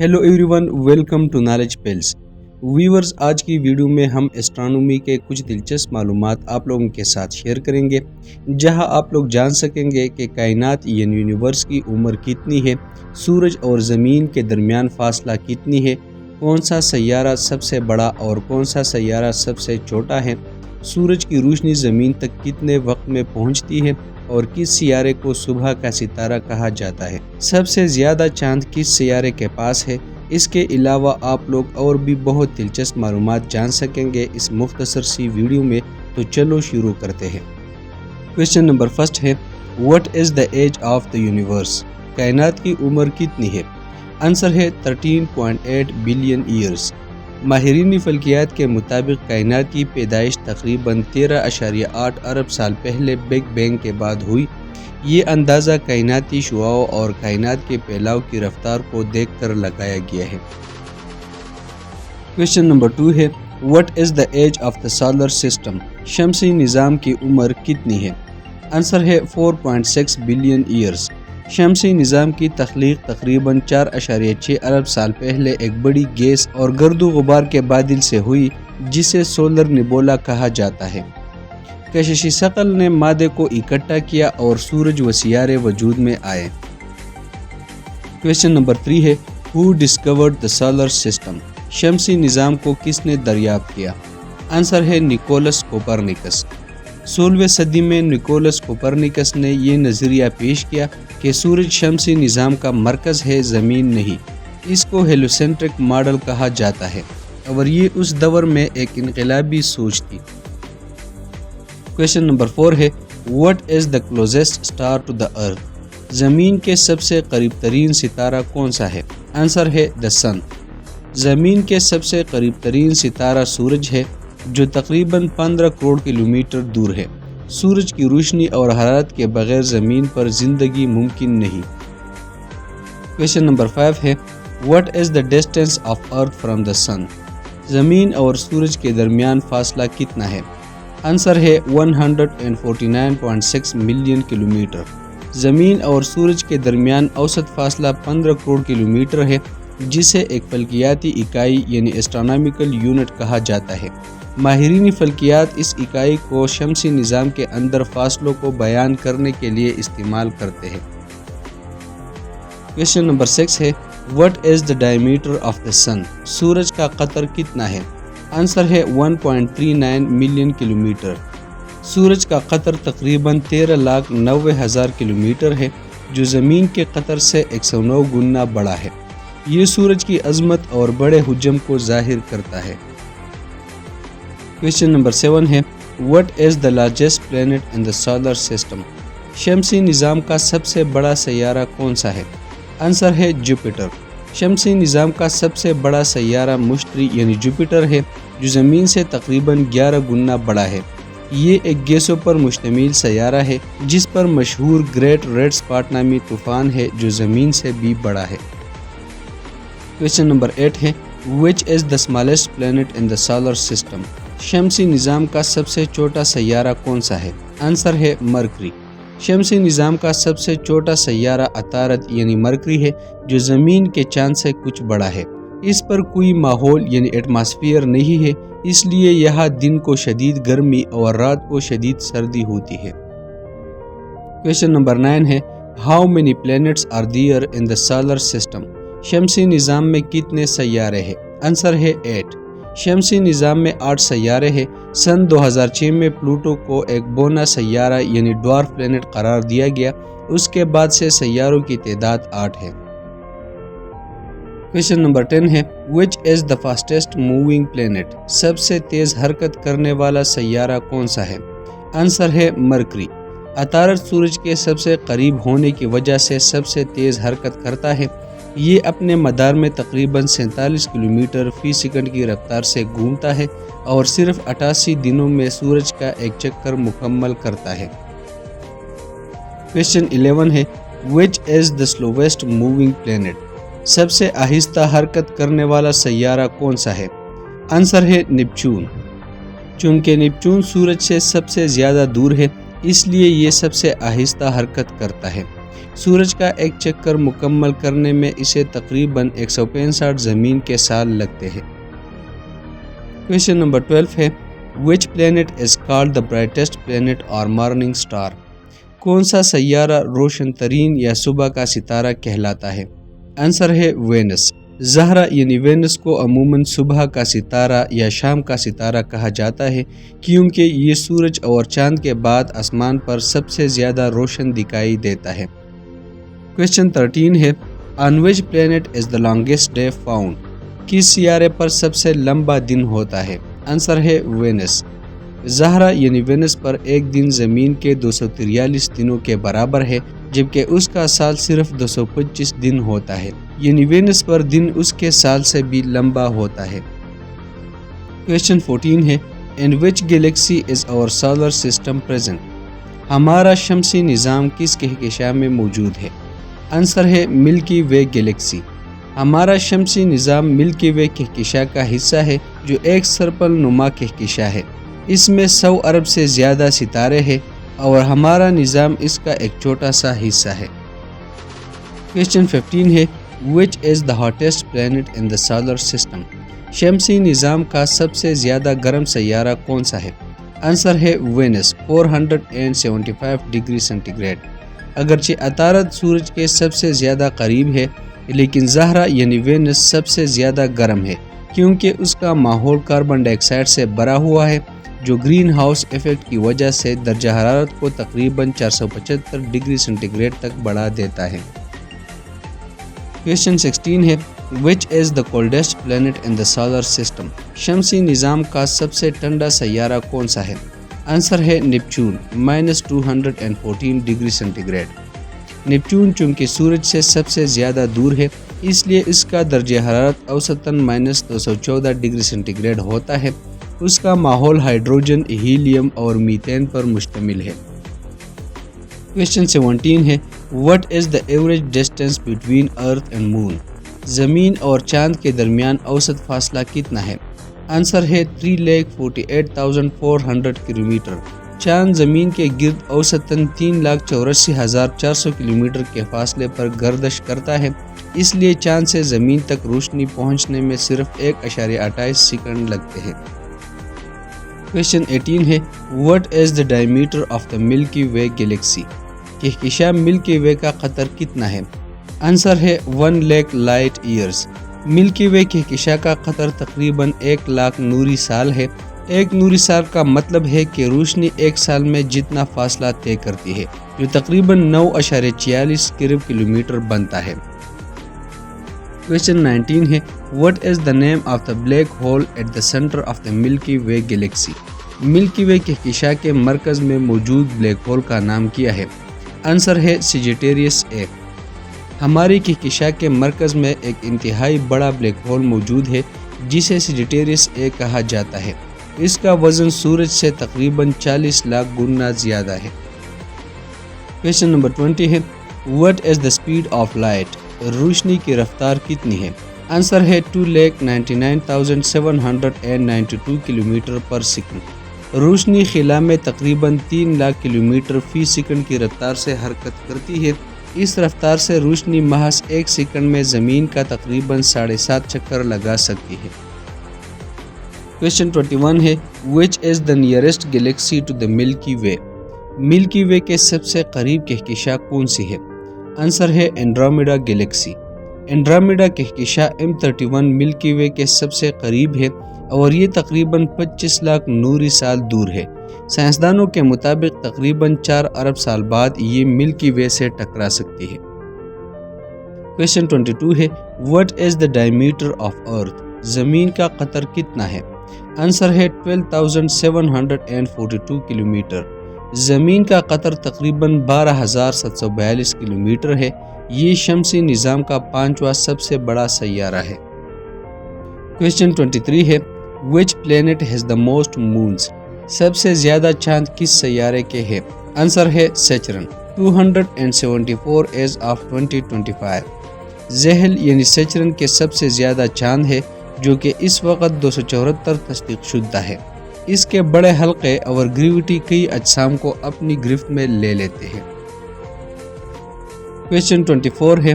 Hello everyone, welcome to Knowledge Pills. Viewers, आज की video में हम एस्ट्रोनॉमी के कुछ दिलचस्प मालूमात आप लोगों के साथ शेयर करेंगे, जहां आप लोग जान सकेंगे कि कायनात यानी यूनिवर्स की उम्र कितनी है, सूरज और ज़मीन के दरमियान फासला कितनी है, कौन सा सैयारा सबसे बड़ा और कौन सा सैयारा सबसे छोटा है, सूरज की रोशनी ज़मीन तक कितने वक्त में पहुंचती है और किस सियारे को सुबह का सितारा कहा जाता है, सबसे ज़्यादा चांद किस सियारे के पास है। इसके अलावा आप लोग और भी बहुत दिलचस्प मालूमात जान सकेंगे इस मुख्तसर सी वीडियो में। तो चलो शुरू करते हैं। क्वेश्चन नंबर फर्स्ट है, what is the age of the universe? कायनात की उम्र कितनी है? आंसर है 13.8 बिलियन ईयर्स। माहिरीन फल्कियात के मुताबिक कायनात की पैदाइश तकरीबन 13.8 अरब साल पहले बिग बैंग के बाद हुई। ये अंदाज़ा कायनाती शुआओं और कायनात के फैलाव की रफ्तार को देखकर लगाया गया है। क्वेश्चन नंबर 2 है, what is the age of the solar system? शमसी निज़ाम की उम्र कितनी है? आंसर है 4.6 बिलियन ईयर्स। शमसी निज़ाम की तख्लीक तकरीबन 4.6 अरब साल पहले एक बड़ी गैस और गर्दो गुबार के बादल से हुई, जिसे सोलर निबोला कहा जाता है। कशिशी शकल ने मादे को इकट्ठा किया और सूरज व सियारे वजूद में आए। क्वेश्चन नंबर 3 है, who discovered the solar system? शमसी निज़ाम को किसने दरियाफ्त किया? आंसर है निकोलस कोपरनिकस। 16वीं सदी में निकोलस कोपरनिकस ने यह नज़रिया पेश किया कि सूरज शमसी निज़ाम का मरकज़ है, ज़मीन नहीं। इसको हेलोसेंट्रिक मॉडल कहा जाता है और ये उस दौर में एक इनकलाबी सोच थी। क्वेश्चन नंबर 4 है, what is the closest star to the earth? ज़मीन के सबसे करीब तरीन सितारा कौन सा है? आंसर है द सन। ज़मीन के सबसे करीब तरीन सितारा सूरज है, जो तकरीबन 15 करोड़ किलोमीटर दूर है। सूरज की रोशनी और हरारत के बगैर ज़मीन पर ज़िंदगी मुमकिन नहीं। क्वेश्चन नंबर 5 है, what is the distance of earth from the sun? ज़मीन और सूरज के दरमियान फासला कितना है? आंसर है 149.6 मिलियन किलोमीटर। ज़मीन और सूरज के दरमियान औसत फासला 15 करोड़ किलोमीटर है, जिसे एक फल्कियाती इकाई यानी एस्ट्रोनॉमिकल यूनिट कहा जाता है। माहिरीन फल्कियात इस इकाई को शमसी निज़ाम के अंदर फासलों को बयान करने के लिए इस्तेमाल करते हैं। क्वेश्चन नंबर 6 है, what is the diameter of the sun? सूरज का कतर कितना है? आंसर है 1.39 मिलियन किलोमीटर। सूरज का कतर तकरीबन 13,90,000 किलोमीटर है, जो ज़मीन के कतर से 109 गुना बड़ा है। ये सूरज की अजमत और बड़े हुज्म को जाहिर करता है। क्वेश्चन नंबर 7 है, what is the largest planet in the solar system? शमसी निज़ाम का सबसे बड़ा सैयारा कौन सा है? आंसर है जुपिटर। शमसी निज़ाम का सबसे बड़ा सैयारा मुश्तरी यानी जुपिटर है, जो ज़मीन से तकरीबन 11 गुना बड़ा है। ये एक गैसों पर मुश्तमिल सैयारा है, जिस पर मशहूर ग्रेट रेड स्पॉट नामी तूफ़ान है, जो ज़मीन से भी बड़ा है। क्वेश्चन नंबर 8 है, which is the smallest planet in the solar system? शमसी निज़ाम का सबसे छोटा सैयारा कौन सा है? आंसर है मरकरी। शमसी निज़ाम का सबसे छोटा सैयारा अतारत यानी मरकरी है, जो ज़मीन के चांद से कुछ बड़ा है। इस पर कोई माहौल यानी एटमॉस्फेयर नहीं है, इसलिए यहाँ दिन को शदीद गर्मी और रात को शदीद सर्दी होती है। क्वेश्चन नंबर 9 है, how many planets are there in the solar system? शमसी निज़ाम में कितने सैयारे हैं? आंसर है 8। शमसी निज़ाम में 8 सैयारे हैं। सन 2006 में प्लूटो को एक बोना सैयारा यानी ड्वार्फ प्लैनेट करार दिया गया। उसके बाद से सैयारों की तादाद 8 है। क्वेश्चन नंबर 10 है, which is the fastest moving planet? सबसे तेज़ हरकत करने वाला सैयारा कौन सा है? आंसर है मरकरी। अतारत सूरज के सबसे करीब होने की वजह से सबसे तेज़ हरकत करता है। ये अपने मदार में तकरीबन 47 किलोमीटर फी सेकंड की रफ्तार से घूमता है और सिर्फ 88 दिनों में सूरज का एक चक्कर मुकम्मल करता है। क्वेश्चन 11 है, which is the slowest moving planet? सबसे आहिस्ता हरकत करने वाला सैयारा कौन सा है? आंसर है नेपच्यून। चूँकि नेपच्यून सूरज से सबसे ज़्यादा दूर है, इसलिए ये सबसे आहिस्ता हरकत करता है। سورج کا ایک چکر مکمل کرنے میں اسے تقریباً 165 زمین کے سال لگتے ہیں۔ کویشچن نمبر 12 ہے Which planet is called the brightest planet or morning star؟ کون سا سیارہ روشن ترین یا صبح کا ستارہ کہلاتا ہے؟ آنسر ہے وینس۔ زہرہ یعنی وینس کو عموماً صبح کا ستارہ یا شام کا ستارہ کہا جاتا ہے کیونکہ یہ سورج اور چاند کے بعد آسمان پر سب سے زیادہ روشن دکھائی دیتا ہے۔ کویشچن 13 ہے On which planet is the longest day found؟ کس سیارے پر سب سے لمبا دن ہوتا ہے؟ آنسر ہے وینس۔ زہرہ یعنی وینس پر ایک دن زمین کے 243 دنوں کے برابر ہے جبکہ اس کا سال صرف 225 دن ہوتا ہے، یعنی وینس پر دن اس کے سال سے بھی لمبا ہوتا ہے۔ کویشچن 14 ہے In which galaxy is our solar system present؟ ہمارا شمسی نظام کس کہکشاں میں موجود ہے؟ آنسر ہے ملکی وے گلیکسی۔ ہمارا شمسی نظام ملکی وے کہکشاں کا حصہ ہے جو ایک سرپل نما کہکشاں ہے۔ اس میں 100 ارب سے زیادہ ستارے ہیں اور ہمارا نظام اس کا ایک چھوٹا سا حصہ ہے۔ کویشچن 15 ہے Which is the hottest planet in the solar system؟ شمسی نظام کا سب سے زیادہ گرم سیارہ کون سا ہے؟ آنسر ہے وینس 475 ڈگری سینٹی گریڈ۔ اگرچہ عطارد سورج کے سب سے زیادہ قریب ہے لیکن زہرہ یعنی وینس سب سے زیادہ گرم ہے کیونکہ اس کا ماحول کاربن ڈائی آکسائڈ سے بھرا ہوا ہے جو گرین ہاؤس ایفیکٹ کی وجہ سے درجہ حرارت کو تقریباً 475 ڈگری سینٹی گریڈ تک بڑھا دیتا ہے۔ کویشچن 16 ہے Which is the coldest planet in the solar system؟ شمسی نظام کا سب سے ٹھنڈا سیارہ کون سا ہے؟ آنسر ہے Neptune -214 degree centigrade. Neptune چونکہ سورج سے سب سے زیادہ دور ہے اس لیے اس کا درجہ حرارت اوسطاً -214 ڈگری سینٹی گریڈ ہوتا ہے۔ اس کا ماحول ہائیڈروجن، ہیلیم اور میتین پر مشتمل ہے۔ کویشچن 17 ہے What is the average distance between Earth and Moon؟ زمین اور چاند کے درمیان اوسط فاصلہ کتنا ہے؟ آنسر ہے 3,48,400 کلومیٹر۔ چاند زمین کے گرد اوسطاً 3,84,400 کلومیٹر کے فاصلے پر گردش کرتا ہے، اس لیے چاند سے زمین تک روشنی پہنچنے میں صرف 1.28 سیکنڈ لگتے ہیں۔ کویشچن 18 ہے What is the diameter of the Milky Way galaxy؟ کہکشاں ملکی وے کا قطر کتنا ہے؟ آنسر ہے 1 لاکھ لائٹ ایئرز۔ ملکی وے کہکشاں کا قطر تقریباً 1 لاکھ نوری سال ہے۔ ایک نوری سال کا مطلب ہے کہ روشنی ایک سال میں جتنا فاصلہ طے کرتی ہے جو تقریباً 9.46 کرب کلومیٹر بنتا ہے۔ کویشچن 19 ہے What is the name of the black hole at the center of the Milky Way galaxy؟ ملکی وے کہکشاں کے مرکز میں موجود بلیک ہول کا نام کیا ہے؟ آنسر ہے سیجیٹیریس اے۔ ہماری کہکشاں کے مرکز میں ایک انتہائی بڑا بلیک ہول موجود ہے جسے سیجیٹیریس اے کہا جاتا ہے۔ اس کا وزن سورج سے تقریباً 40 لاکھ گنا زیادہ ہے۔ کویشچن نمبر 20 ہے What is the speed of light؟ روشنی کی رفتار کتنی ہے؟ آنسر ہے 2,99,792 کلومیٹر پر سیکنڈ۔ روشنی خلا میں تقریباً 3 لاکھ کلومیٹر فی سیکنڈ کی رفتار سے حرکت کرتی ہے۔ اس رفتار سے روشنی محض 1 سیکنڈ میں زمین کا تقریباً 7.5 چکر لگا سکتی ہے۔ کویشچن 21 ہے Which is the nearest galaxy to the Milky Way؟ ملکی وے کے سب سے قریب کہکشاں کون سی ہے؟ آنسر ہے اینڈرومیڈا گلیکسی۔ اینڈرومیڈا کہکشاں M31 ملکی وے کے سب سے قریب ہے اور یہ تقریباً 25 لاکھ نوری سال دور ہے۔ سائنسدانوں کے مطابق تقریباً 4 ارب سال بعد یہ ملکی وے سے ٹکرا سکتی ہے۔ کویشچن 22 ہے What is the diameter of Earth؟ زمین کا قطر کتنا ہے؟ آنسر ہے 12,742 کلومیٹر۔ زمین کا قطر تقریباً 12,742 کلومیٹر ہے۔ یہ شمسی نظام کا 5واں سب سے بڑا سیارہ ہے۔ کویشچن 23 ہے Which planet has the most moons؟ سب سے زیادہ چاند کس سیارے کے ہیں؟ آنسر ہے سیچرن 274 as of 2025۔ زحل یعنی سیچرن کے سب سے زیادہ چاند ہے جو کہ اس وقت 274 تصدیق شدہ ہے۔ اس کے بڑے حلقے اور گریوٹی کئی اجسام کو اپنی گرفت میں لے لیتے ہیں۔ क्वेश्चन 24 है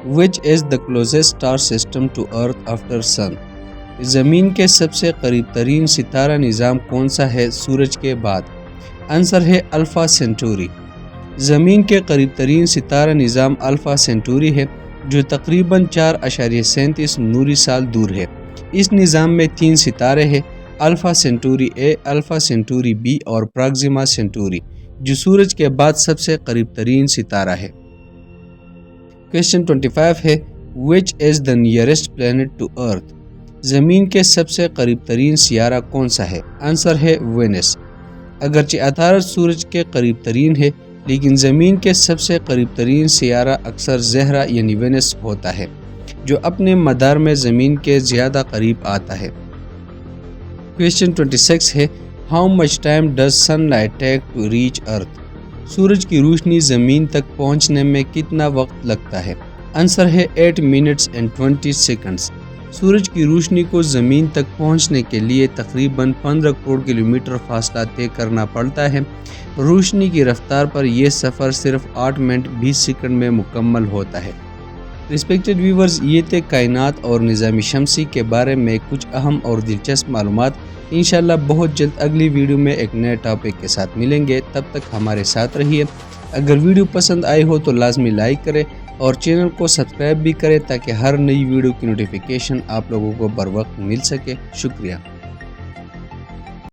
which is the closest star system to earth after sun. ज़मीन के सबसे करीब तरीन सितारा निज़ाम कौन सा है सूरज के बाद। आंसर है अल्फ़ा सेंटूरी। ज़मीन के करीब तरीन सितारा निज़ाम अल्फ़ा सेंटूरी है जो तकरीबन 4.37 नूरी साल दूर है। इस निज़ाम में 3 सितारे हैं, अल्फ़ा सेंटूरी ए, अल्फ़ा सेंटूरी बी और प्रॉक्सिमा सेंटूरी, जो सूरज के बाद सबसे करीब तरीन सितारा है। क्वेश्चन 25 है which is the nearest planet to earth. ज़मीन के सबसे करीब तरीन सियारा कौन सा है। आंसर है वेनस। अगरचे अतारद सूरज के करीब तरीन है लेकिन ज़मीन के सबसे करीब तरीन सियारा अक्सर ज़हरा यानी वेनस होता है जो अपने मदार में ज़मीन के ज़्यादा करीब आता है। क्वेश्चन 26 है how much time does sunlight take to reach earth. सूरज की रोशनी ज़मीन तक पहुंचने में कितना वक्त लगता है। आंसर है 8 मिनट्स एंड 20 सेकंड्स। सूरज की रोशनी को ज़मीन तक पहुंचने के लिए तकरीबन 15 करोड़ किलोमीटर फासला तय करना पड़ता है। रोशनी की रफ्तार पर यह सफ़र सिर्फ 8 मिनट 20 सेकंड में मुकम्मल होता है। रिस्पेक्टेड व्यूवर्स, ये थे कायनात और निज़ाम शमसी के बारे में कुछ अहम और दिलचस्प मालूमात। इंशाल्लाह बहुत जल्द अगली वीडियो में एक नए टॉपिक के साथ मिलेंगे। तब तक हमारे साथ रहिए। अगर वीडियो पसंद आई हो तो लाजमी लाइक करें और चैनल को सब्सक्राइब भी करें ताकि हर नई वीडियो की नोटिफिकेशन आप लोगों को बर वक्त मिल सके। शुक्रिया।